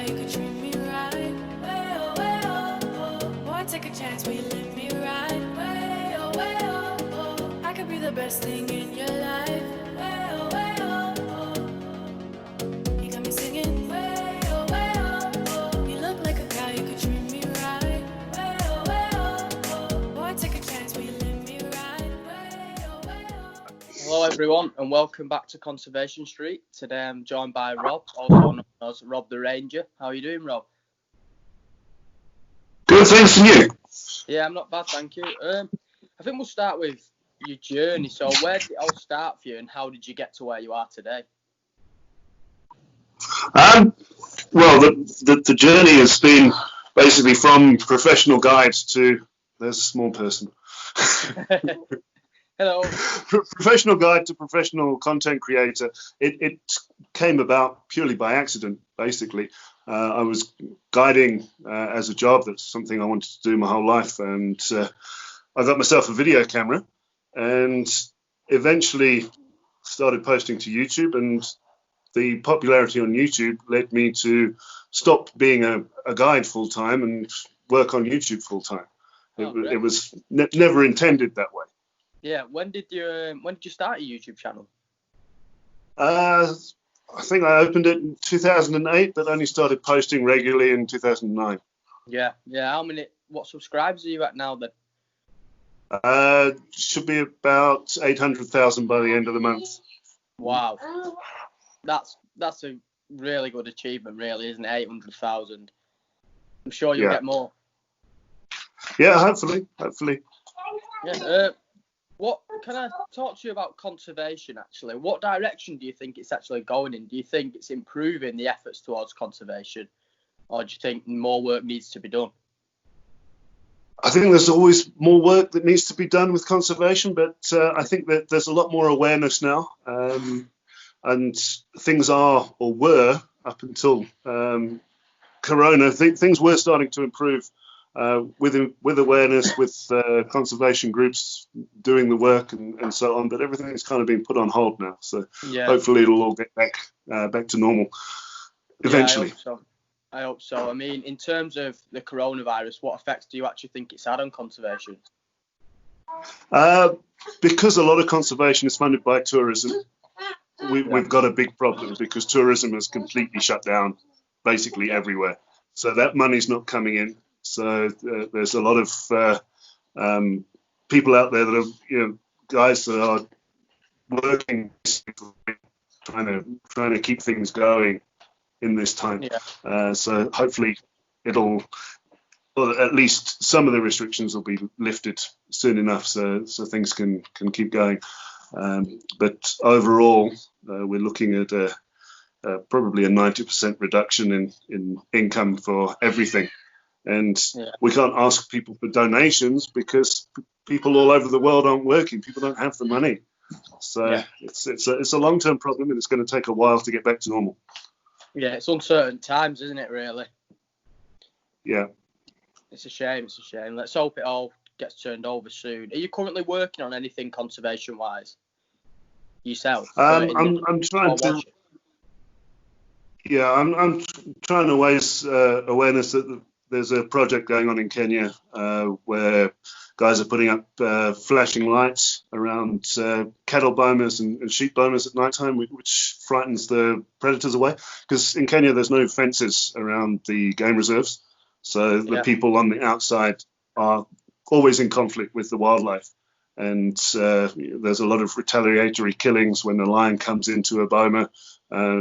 you could treat me right. Way oh, way oh, oh. Boy, take a chance, will you let me ride? Way oh, oh. I could be the best thing in your life. Way oh, oh. You got me singing. Way oh, oh. You look like a guy, you could treat me right. Way oh, oh. Boy, take a chance, will you let me ride? Way oh. Hello everyone and welcome back to Conservation Street. Today I'm joined by Rob, also known as Rob the Ranger. How are you doing, Rob? Good, thanks to you. Yeah, I'm not bad, thank you. I think we'll start with your journey. So where did it all start for you and how did you get to where you are today? Well, the journey has been basically from professional guide to, there's a small person. Hello. Professional guide to professional content creator. It came about purely by accident, basically. I was guiding as a job. That's something I wanted to do my whole life. And I got myself a video camera and eventually started posting to YouTube. And the popularity on YouTube led me to stop being a guide full time and work on YouTube full time. It was never intended that way. Yeah, when did you start your YouTube channel? I think I opened it in 2008, but only started posting regularly in 2009. Yeah. What subscribers are you at now then? Should be about 800,000 by the end of the month. Wow. That's a really good achievement, really, isn't it? 800,000. I'm sure you'll get more. Yeah, hopefully. Yeah. What can I talk to you about conservation, actually? What direction do you think it's actually going in? Do you think it's improving the efforts towards conservation? Or do you think more work needs to be done? I think there's always more work that needs to be done with conservation, but I think that there's a lot more awareness now. And things are, or were, up until Corona, things were starting to improve. With awareness, with conservation groups doing the work and so on, but everything's kind of been put on hold now. So hopefully it'll all get back to normal eventually. Yeah, I hope so. I mean, in terms of the coronavirus, what effects do you actually think it's had on conservation? Because a lot of conservation is funded by tourism, we've got a big problem because tourism is completely shut down basically everywhere. So that money's not coming in. So there's a lot of people out there that are, guys that are working, trying to keep things going in this time. Yeah. So hopefully or at least some of the restrictions will be lifted soon enough, so things can keep going. But overall, we're looking at probably a 90% reduction in income for everything. And we can't ask people for donations because people all over the world aren't working. People don't have the money. So it's a long-term problem, and it's going to take a while to get back to normal. Yeah, it's uncertain times, isn't it, really? Yeah. It's a shame. Let's hope it all gets turned over soon. Are you currently working on anything conservation-wise yourself? I'm trying to... Yeah, I'm trying to raise awareness that there's a project going on in Kenya where guys are putting up flashing lights around cattle bomas and sheep bomas at night time, which frightens the predators away. Because in Kenya, there's no fences around the game reserves. So the people on the outside are always in conflict with the wildlife. And there's a lot of retaliatory killings when the lion comes into a boma,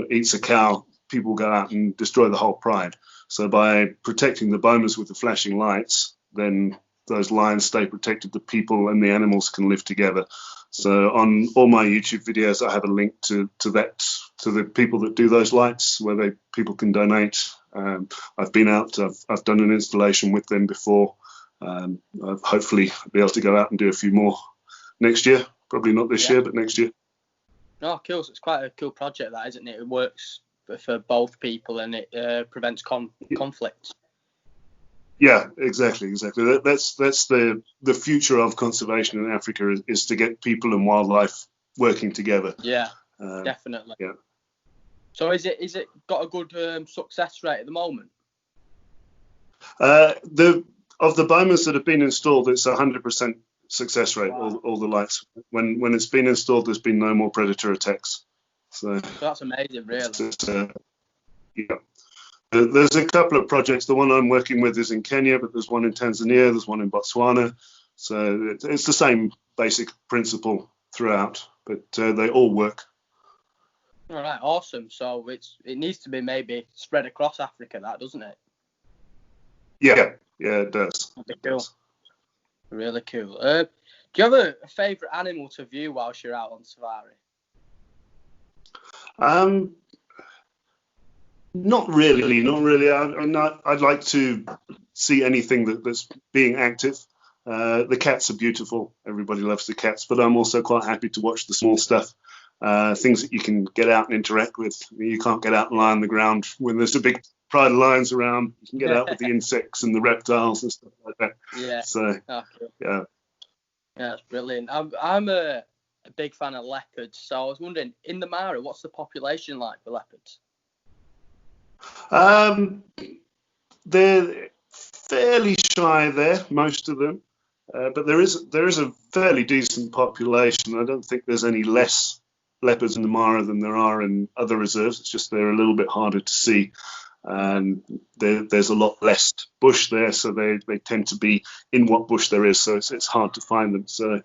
eats a cow. People go out and destroy the whole pride. So by protecting the bomas with the flashing lights, then those lions stay protected. The people and the animals can live together. So on all my YouTube videos, I have a link to the people that do those lights, where people can donate. I've been out. I've done an installation with them before. I'll hopefully be able to go out and do a few more next year. Probably not this year, but next year. Oh, cool. So it's quite a cool project, that, isn't it? It works for both people and it prevents conflict. Yeah, exactly. That's the future of conservation in Africa is to get people and wildlife working together. Yeah, definitely. Yeah. So is it got a good success rate at the moment? Of the bombers that have been installed, it's 100% success rate. Wow. All the lights. When it's been installed, there's been no more predator attacks. So that's amazing, really. Yeah. There's a couple of projects. The one I'm working with is in Kenya, but there's one in Tanzania, there's one in Botswana. So it's the same basic principle throughout, but they all work. All right, awesome. So it needs to be maybe spread across Africa, that, doesn't it? Yeah, it does. That'd be cool. Really cool. Do you have a favourite animal to view whilst you're out on safari? Not really. I'd like to see anything that's being active. The cats are beautiful. Everybody loves the cats, but I'm also quite happy to watch the small stuff. Things that you can get out and interact with. You can't get out and lie on the ground when there's a big pride of lions around. You can get out with the insects and the reptiles and stuff like that. Yeah. So, yeah. Yeah, that's brilliant. I'm a big fan of leopards, so I was wondering, in the Mara, what's the population like for leopards? They're fairly shy there, most of them, but there is a fairly decent population. I don't think there's any less leopards in the Mara than there are in other reserves. It's just they're a little bit harder to see, and there's a lot less bush there, so they tend to be in what bush there is. So it's hard to find them. So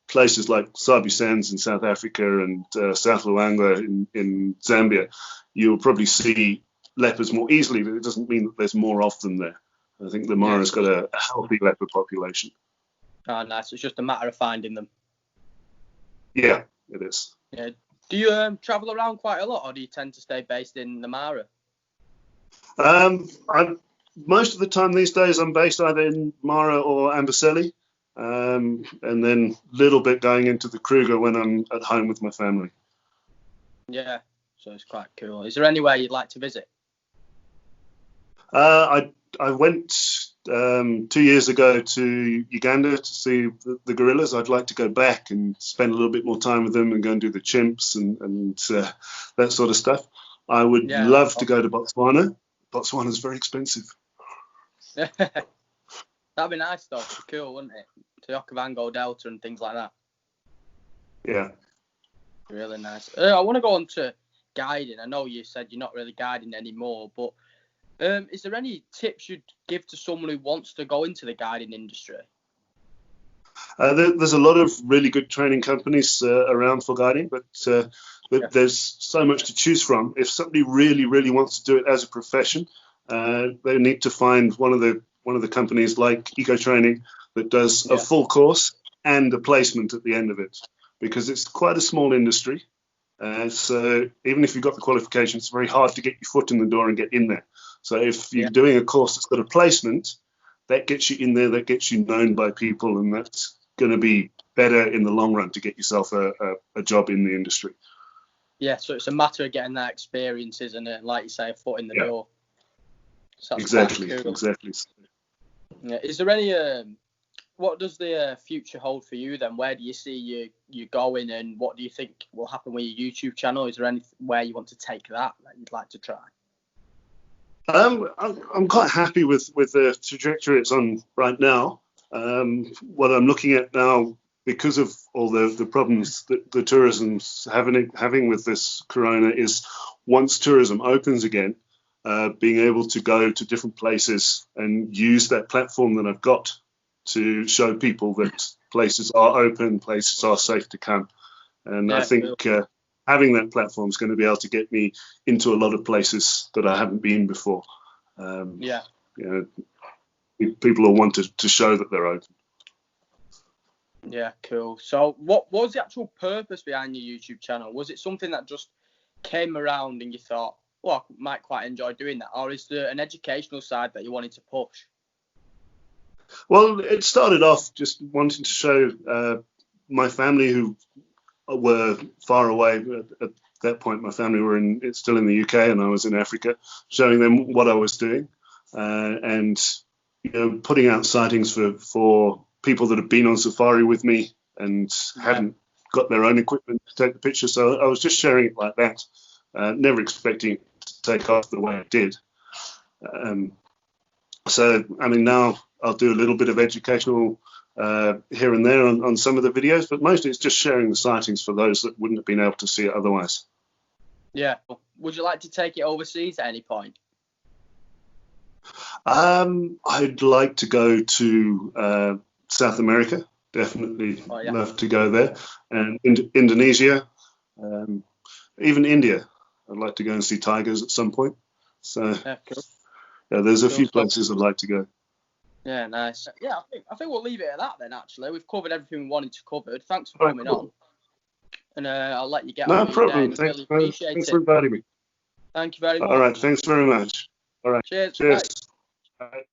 places like Sabi Sands in South Africa and South Luangwa in Zambia, you'll probably see leopards more easily, but it doesn't mean that there's more of them there. I think the Mara's got a healthy leopard population. Oh, nice. It's just a matter of finding them. Yeah, it is. Yeah. Do you travel around quite a lot, or do you tend to stay based in the Mara? Most of the time these days I'm based either in Mara or Amboseli, and then a little bit going into the Kruger when I'm at home with my family. Yeah, so it's quite cool. Is there anywhere you'd like to visit? I went 2 years ago to Uganda to see the gorillas. I'd like to go back and spend a little bit more time with them and go and do the chimps and that sort of stuff. I would love to go to Botswana. Botswana's very expensive. That'd be nice though. It'd be cool, wouldn't it? To Okavango Delta and things like that. Yeah. Really nice. I want to go on to guiding. I know you said you're not really guiding anymore, but is there any tips you'd give to someone who wants to go into the guiding industry? There's a lot of really good training companies around for guiding, but there's so much to choose from. If somebody really, really wants to do it as a profession, they need to find one of the companies like Eco Training that does a full course and a placement at the end of it, because it's quite a small industry. So even if you've got the qualifications, it's very hard to get your foot in the door and get in there. So if you're doing a course that's got a placement, that gets you in there, that gets you known by people, and that's going to be better in the long run to get yourself a job in the industry. Yeah, so it's a matter of getting that experience, isn't it? Like you say, a foot in the door. So exactly. Yeah. Is there any what does the future hold for you then? Where do you see you going, and what do you think will happen with your YouTube channel? Is there anywhere you want to take that you'd like to try? I'm quite happy with the trajectory it's on right now. What I'm looking at now, because of all the problems that the tourism's having with this corona, is once tourism opens again, being able to go to different places and use that platform that I've got to show people that places are open, places are safe to come. And I think having that platform is going to be able to get me into a lot of places that I haven't been before. People will want to show that they're open. Yeah, cool. So what was the actual purpose behind your YouTube channel? Was it something that just came around and you thought, well, I might quite enjoy doing that? Or is there an educational side that you wanted to push? Well, it started off just wanting to show my family, who were far away at that point. My family were still in the UK, and I was in Africa, showing them what I was doing, and putting out sightings for people that have been on safari with me and hadn't got their own equipment to take the picture. So I was just sharing it like that. never expecting it to take off the way it did. So, I mean, now I'll do a little bit of educational here and there on some of the videos, but mostly it's just sharing the sightings for those that wouldn't have been able to see it otherwise. Yeah. Would you like to take it overseas at any point? I'd like to go to South America. Definitely love to go there. And Indonesia, even India. I'd like to go and see tigers at some point. So, Cool. There's a few places I'd like to go. Yeah, nice. Yeah, I think we'll leave it at that then, actually. We've covered everything we wanted to cover. Thanks for coming on. And I'll let you get on with your day. No problem. Thanks for inviting me. Thank you very much. All right. Thanks very much. All right. Cheers. Cheers. Bye. Bye.